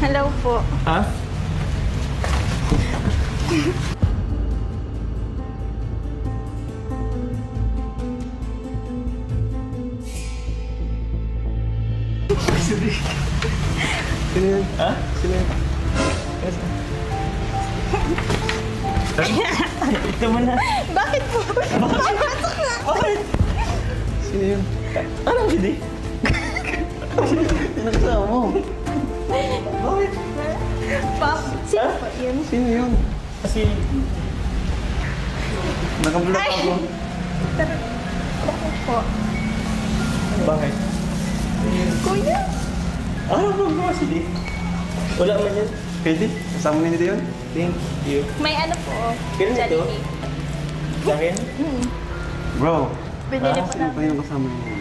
Hello po. Ha? Sino yun? Ha? Sino yun? Ito mo na. Bakit po? Bakit? Sino yun? Anong hindi? Nakasama mo. Bakit? Pop, sino po yun? Sino yun? Kasi... Nakablock ako. Pero, bakit po? Bakit? Kuya! Ano ba si Di? Wala man yan. Pwede? Kasama nito yun? Thank you. May ano po. Kailan ito? Jollibee. Sa akin? Bro, Binili po sino pa namin. yung kasama niyo?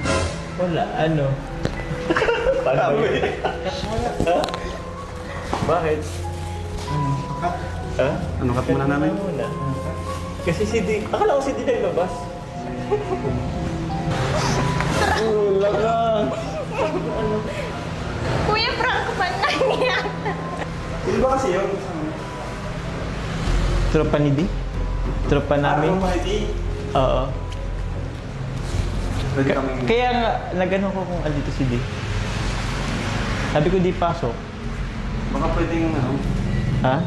Wala. Ano? Paano yun? Ha? Bakit? Ha? Ano kat muna namin? Muna. Kasi si Di... Akala ko si Di naglabas. Wala ka. Kuya, prank pa na niya. Sino ba kasi yun? Tropa ni Di? Tropa namin? Oo. Pwede kaming... Kaya nga, nagano ko kung andito si Di. Sabi ko di pasok. Baka pwedeng ano, Ha?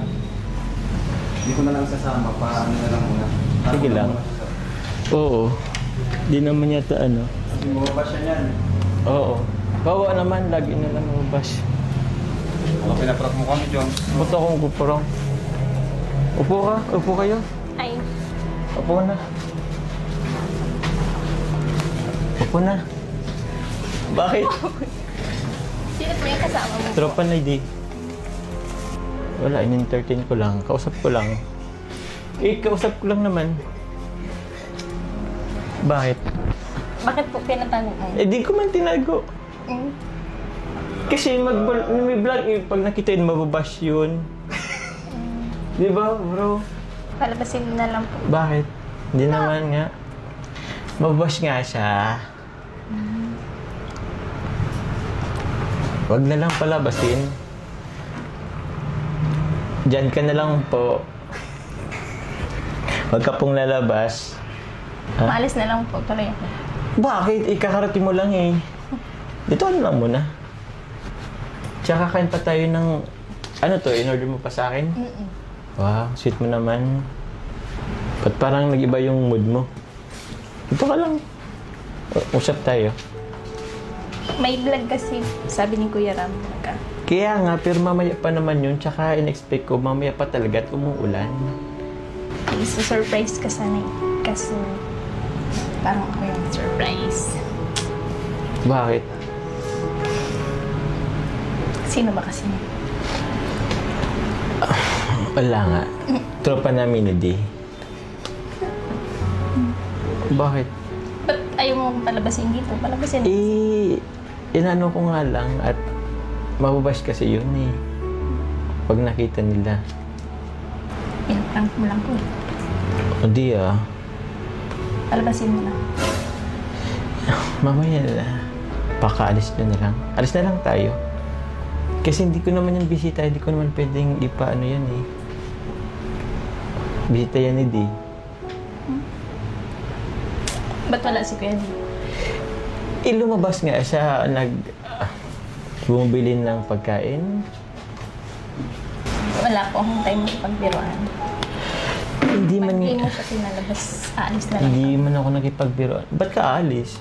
hindi ko na lang sasama pa ano na lang muna. Sige lang. Oo. Di naman yata ano. Kasi bumaba siya niyan. Oo. Bawa naman, lagi na lang mabas. Baka pinaprap mo kami, John. Ba't akong kuporong? Upo ka? Upo kayo? Ay, Upo na. Upo na. Bakit? sino po yung kasama mo? Tropa na di. Wala, in-entertain ko lang. Kausap ko lang. Kausap ko lang naman. Bakit? Bakit po pinatanong? Di ko man tinago. Mm. Kasi may vlog, pag nakita yun, mababash yun. Di ba, bro? Palabasin na lang po. Bakit? Hindi naman nga. Mababash nga siya. Wag na lang palabasin. Diyan ka na lang po. Wag ka pong lalabas. Ha? Maalis na lang po. Tuloy ako. Bakit? Ikakarating mo lang eh. Dito ano lang muna. Tsaka kain pa tayo ng... Ano to? In-order mo pa sa akin? Mm-mm. Wow, sweet mo naman. Ba't parang nag-iba yung mood mo? Ito ka lang. Usap tayo. May vlog kasi, sabi ni Kuya Ram. Kaya nga, pero mamaya pa naman yun. Tsaka in-expect ko, mamaya pa talaga at umuulan. Surprise ka sana eh. Kaso, parang ako yung surprise. Bakit? Sino ba kasi? Wala nga. Tropa namin ni Di. Bakit? Ba't ayaw mo palabasin dito? Palabasin mo. Inano ko nga lang at mababash kasi yun eh. Pag nakita nila. Pinaprank mo lang po. O di ah. Palabasin mo lang. Mamaya na. Pakaalis na lang. Alis na lang tayo. Kasi hindi ko naman yung bisita. Hindi ko naman pwedeng ipa-ano yan eh. Bisita yan ni Di. Ba't wala si Kuya D? Lumabas nga siya bumibili ng pagkain. Wala po akong time sa pagbiruan. Hindi man Hindi mo siya pinalabas. Aalis na lang. Hindi man ako nakipagbiro. Ba't ka aalis?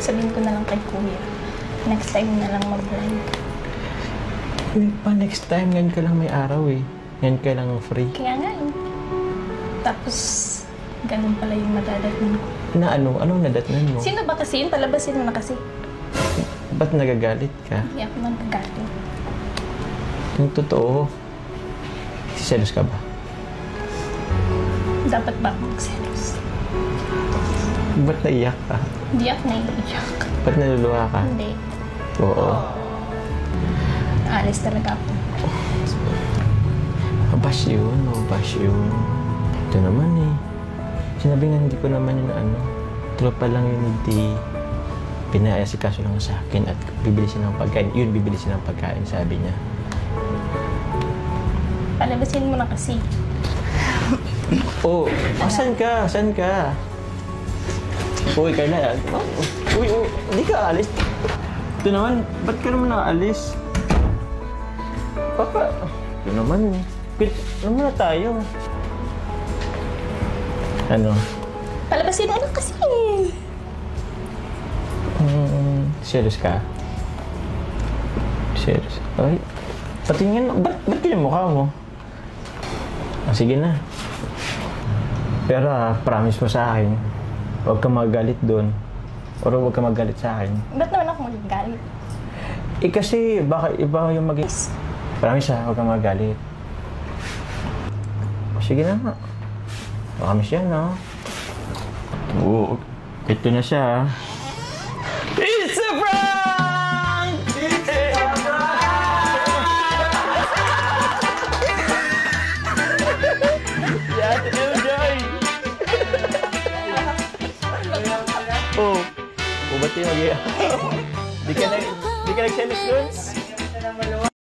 Sabihin ko na lang kay Kuya. Next time na lang mag-vlog. Hindi pa next time. Ngayon ka lang may araw eh. Ngayon ka lang free. Kaya nga eh. Tapos, ganun pala yung madadatnan ko. Na ano? Anong nadatnan mo? Sino ba kasi yun? Palabasin mo na kasi. Ba't nagagalit ka? Hindi ako nagkagalit. Yung totoo. Siselos ka ba? Dapat ba ako magselos? Ba't naiyak ka? Hindi ako naiiyak. Ba't naluluha ka? Hindi. Oo. Aalis talaga ako. Mabash yun. Mabash yun. Ito naman eh. Sinabi nga hindi ko naman yun ano. Tropa lang yun hindi. Pinaasikaso lang sa akin at bibili siya ng pagkain. Yun, bibili siya ng pagkain, sabi niya. Palabasin mo na kasi. Oh, saan ka? Saan ka? Uy, Carla. Uy, hindi ka alis. Ito naman, ba't ka naman nakaalis? Papa, ito naman. Ano muna tayo? Ano? Palabasin mo na kasi. Serious ka? Serious? Ay, patingin, ba't yung mukha mo? Sige na. Pero promise mo sa akin, huwag ka magalit doon. O huwag ka magalit sa akin. Ba't naman ako magagalit? Kasi baka iba yung maging... Promise huwag ka magalit. Sige na nga. Promise yan, no? Oo, ito na siya. It's a prank! It's a prank! Yan, enjoy! Oh, ba't yung mag-i- Di ka nag-selos dun?